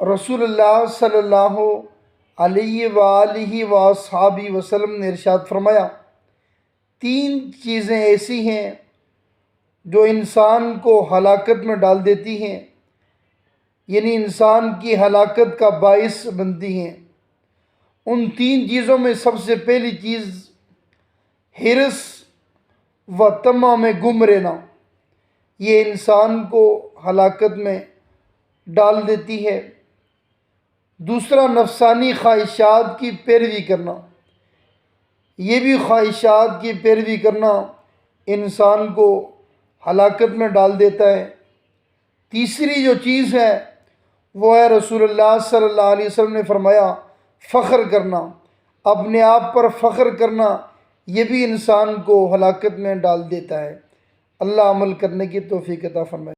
رسول اللہ صلی اللہ علیہ وآلہ وصحابہ وسلم نے ارشاد فرمایا، 3 چیزیں ایسی ہیں جو انسان کو ہلاکت میں ڈال دیتی ہیں، یعنی انسان کی ہلاکت کا باعث بنتی ہیں۔ ان 3 چیزوں میں سب سے پہلی چیز حرص و طمع میں گم رہنا، یہ انسان کو ہلاکت میں ڈال دیتی ہے۔ دوسرا نفسانی خواہشات کی پیروی کرنا، یہ بھی خواہشات کی پیروی کرنا انسان کو ہلاکت میں ڈال دیتا ہے۔ تیسری جو چیز ہے وہ ہے رسول اللہ صلی اللہ علیہ وسلم نے فرمایا فخر کرنا، اپنے آپ پر فخر کرنا، یہ بھی انسان کو ہلاکت میں ڈال دیتا ہے۔ اللہ عمل کرنے کی توفیق عطا فرمائے۔